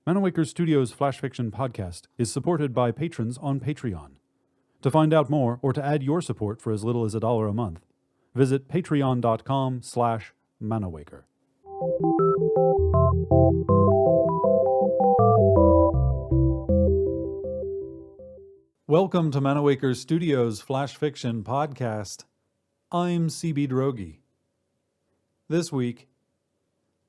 Manawaker Studios Flash Fiction podcast is supported by patrons on Patreon. To find out more or to add your support for as little as $1 a month, visit patreon.com/Manawaker. Welcome to Manawaker Studios Flash Fiction podcast. I'm CB Drogi. This week,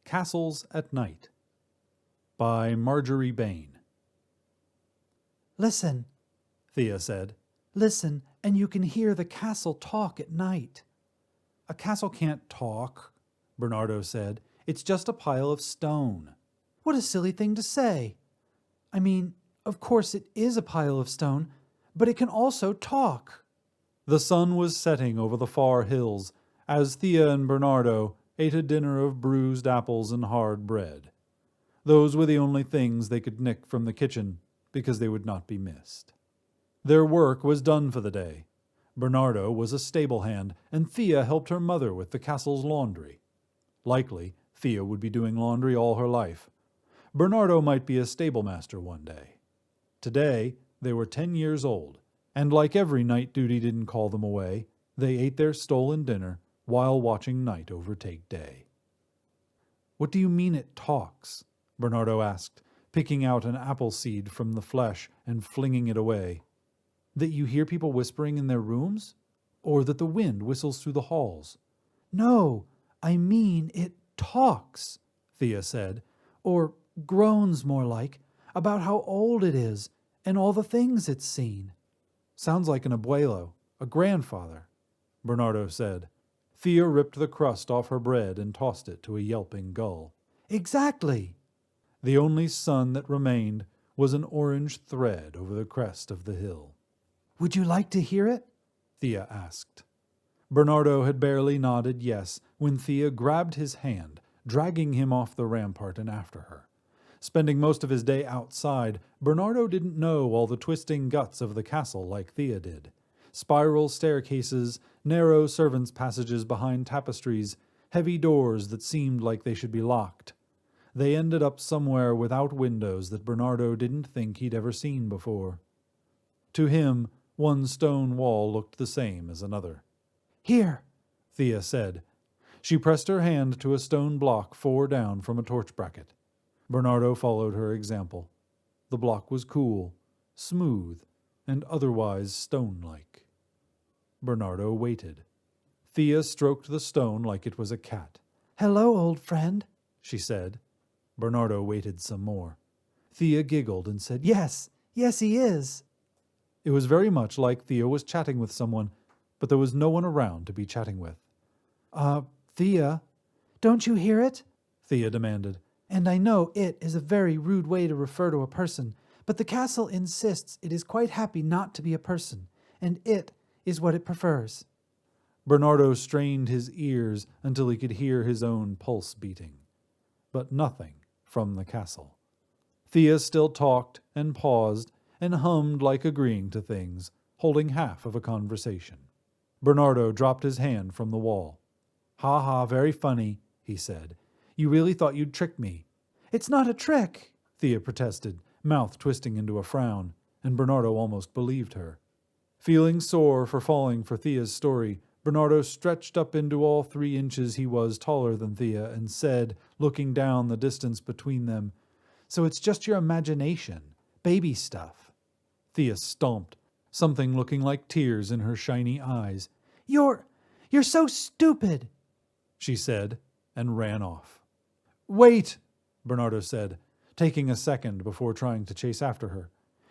Castles at Night by Margery Bayne. Listen, Thea said. listen, and you can hear the castle talk at night. A castle can't talk, Bernardo said. It's just a pile of stone. What a silly thing to say. I mean, of course it is a pile of stone, but it can also talk. The sun was setting over the far hills as Thea and Bernardo ate a dinner of bruised apples and hard bread. Those were the only things they could nick from the kitchen because they would not be missed. Their work was done for the day. Bernardo was a stable hand, and Thea helped her mother with the castle's laundry. Likely, Thea would be doing laundry all her life. Bernardo might be a stable master one day. Today, they were 10 years old, and like every night duty didn't call them away, they ate their stolen dinner while watching night overtake day. "What do you mean it talks?" Bernardo asked, picking out an apple seed from the flesh and flinging it away. "That you hear people whispering in their rooms? Or that the wind whistles through the halls?" No, I mean it talks, Thea said. or groans more like, about how old it is and all the things it's seen. "Sounds like an abuelo, a grandfather," Bernardo said. Thea ripped the crust off her bread and tossed it to a yelping gull. Exactly. The only sun that remained was an orange thread over the crest of the hill. Would you like to hear it? Thea asked. Bernardo had barely nodded yes when Thea grabbed his hand, dragging him off the rampart and after her. Spending most of his day outside, Bernardo didn't know all the twisting guts of the castle like Thea did. Spiral staircases, narrow servants' passages behind tapestries, heavy doors that seemed like they should be locked. They ended up somewhere without windows that Bernardo didn't think he'd ever seen before. To him, one stone wall looked the same as another. Here, Thea said. She pressed her hand to a stone block 4 down from a torch bracket. Bernardo followed her example. The block was cool, smooth, and otherwise stone-like. Bernardo waited. Thea stroked the stone like it was a cat. "Hello, old friend," she said. Bernardo waited some more. Thea giggled and said, Yes, he is." It was very much like Thea was chatting with someone, but there was no one around to be chatting with. Thea, don't you hear it? Thea demanded. And I know it is a very rude way to refer to a person, but the castle insists it is quite happy not to be a person, and it is what it prefers. Bernardo strained his ears until he could hear his own pulse beating. But nothing from the castle. Thea still talked and paused and hummed like agreeing to things, holding half of a conversation. Bernardo dropped his hand from the wall. "Ha ha, very funny," he said. "You really thought you'd trick me." "It's not a trick," Thea protested, mouth twisting into a frown, and Bernardo almost believed her. Feeling sore for falling for Thea's story, Bernardo stretched up into all 3 inches he was taller than Thea and said, looking down the distance between them, "So it's just your imagination, baby stuff." Thea stomped, something looking like tears in her shiny eyes. You're so stupid," she said, and ran off. "Wait," Bernardo said, taking a second before trying to chase after her.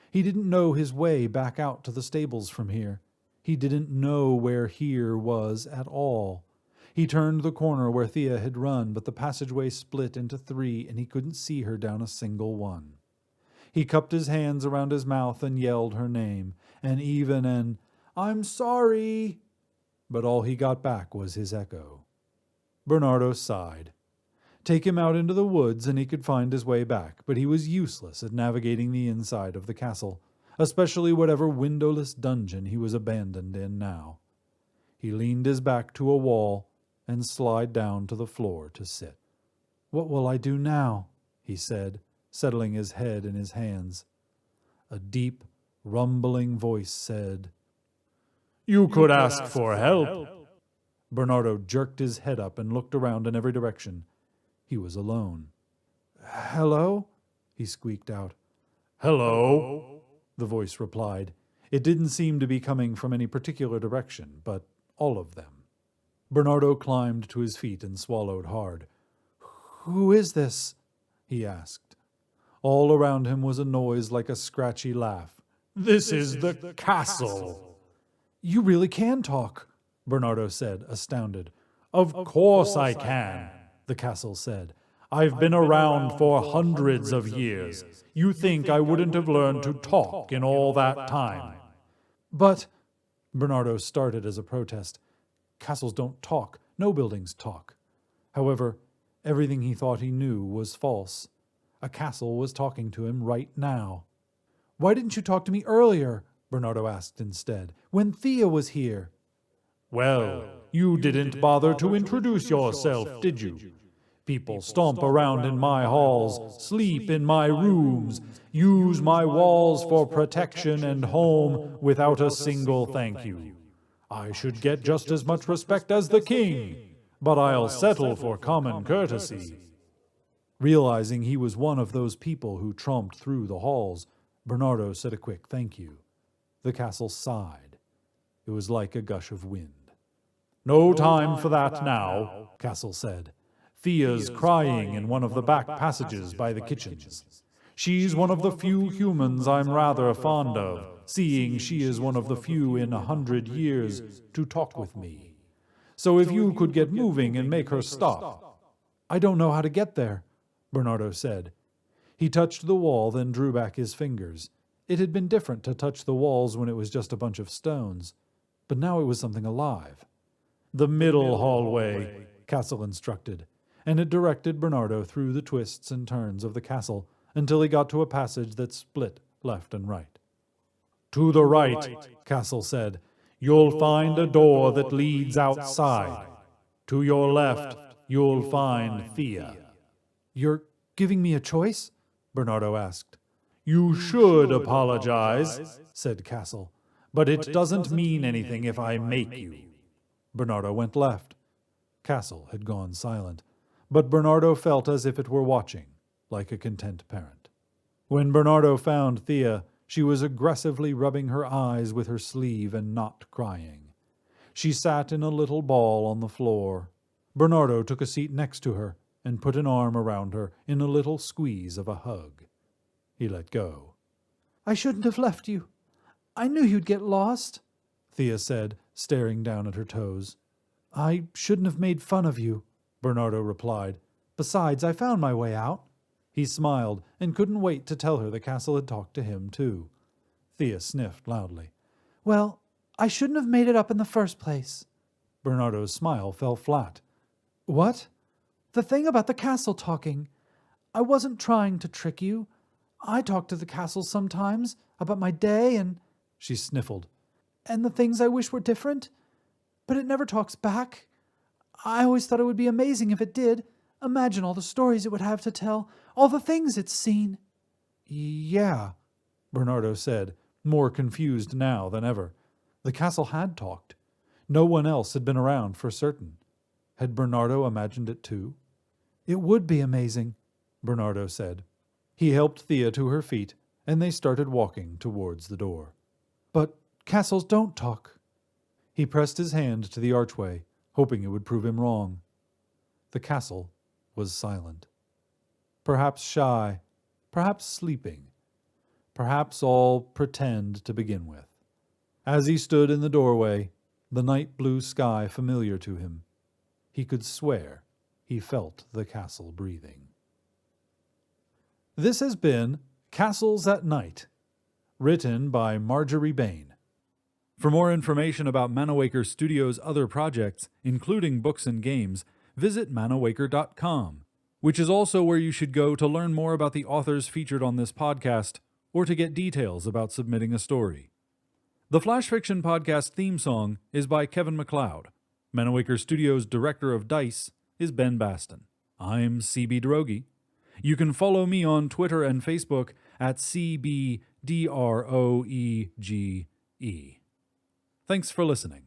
He didn't know his way back out to the stables from here. He didn't know where here was at all. He turned the corner where Thea had run, but the passageway split into 3 and he couldn't see her down a single one. He cupped his hands around his mouth and yelled her name, and even an "I'm sorry," but all he got back was his echo. Bernardo sighed. Take him out into the woods and he could find his way back, but he was useless at navigating the inside of the castle, especially whatever windowless dungeon he was abandoned in now. He leaned his back to a wall and slid down to the floor to sit. "What will I do now?" he said, settling his head in his hands. A deep, rumbling voice said, "You could ask for help." Bernardo jerked his head up and looked around in every direction. He was alone. "Hello?" he squeaked out. "Hello?" the voice replied. It didn't seem to be coming from any particular direction, but all of them. Bernardo climbed to his feet and swallowed hard. "Who is this?" he asked. All around him was a noise like a scratchy laugh. "This is the castle." "You really can talk," Bernardo said, astounded. Of course I can, the castle said. "I've been around for hundreds of years. You think I wouldn't have learned to talk in all that time?" "But," Bernardo started as a protest. Castles don't talk. No buildings talk. However, everything he thought he knew was false. A castle was talking to him right now. "Why didn't you talk to me earlier?" Bernardo asked instead. "When Thea was here." "Well, you didn't bother to introduce yourself, did you? People stomp around in my halls, sleep in my rooms, use my walls for protection and home without a single thank you. I should get just as much respect as the king, but I'll settle for common courtesy." Realizing he was one of those people who tromped through the halls, Bernardo said a quick thank you. The castle sighed. It was like a gush of wind. "No time for that now," Castle said. "Thea's crying in one of the back passages by the kitchens. She's one of the few humans I'm rather fond of, seeing she is one of the few in 100 years to talk with me. So if you could get moving and make her stop." "I don't know how to get there," Bernardo said. He touched the wall, then drew back his fingers. It had been different to touch the walls when it was just a bunch of stones, but now it was something alive. "The middle hallway," Castle instructed, and it directed Bernardo through the twists and turns of the castle until he got to a passage that split left and right. "To the right," Castle said, "you'll find a door that leads outside. To your left, you'll find Thea." "You're giving me a choice?" Bernardo asked. "You should apologize," said Castle, "but it doesn't mean anything if I make you." Bernardo went left. Castle had gone silent, but Bernardo felt as if it were watching, like a content parent. When Bernardo found Thea, she was aggressively rubbing her eyes with her sleeve and not crying. She sat in a little ball on the floor. Bernardo took a seat next to her and put an arm around her in a little squeeze of a hug. He let go. "I shouldn't have left you. I knew you'd get lost," Thea said, staring down at her toes. "I shouldn't have made fun of you," Bernardo replied. "Besides, I found my way out." He smiled and couldn't wait to tell her the castle had talked to him, too. Thea sniffed loudly. "Well, I shouldn't have made it up in the first place." Bernardo's smile fell flat. "What?" "The thing about the castle talking. I wasn't trying to trick you. I talk to the castle sometimes, about my day and—" She sniffled. "And the things I wish were different. But it never talks back. I always thought it would be amazing if it did. Imagine all the stories it would have to tell, all the things it's seen." "Yeah," Bernardo said, more confused now than ever. The castle had talked. No one else had been around for certain. Had Bernardo imagined it too? "It would be amazing," Bernardo said. He helped Thea to her feet, and they started walking towards the door. "But castles don't talk." He pressed his hand to the archway, hoping it would prove him wrong. The castle was silent. Perhaps shy, perhaps sleeping, perhaps all pretend to begin with. As he stood in the doorway, the night blue sky familiar to him, he could swear he felt the castle breathing. This has been Castles at Night, written by Margery Bayne. For more information about Manawaker Studios' other projects, including books and games, visit manawaker.com, which is also where you should go to learn more about the authors featured on this podcast or to get details about submitting a story. The Flash Fiction Podcast theme song is by Kevin MacLeod. Manawaker Studios' Director of Dice is Ben Baston. I'm C.B. Droege. You can follow me on Twitter and Facebook at CBDROEGE. Thanks for listening.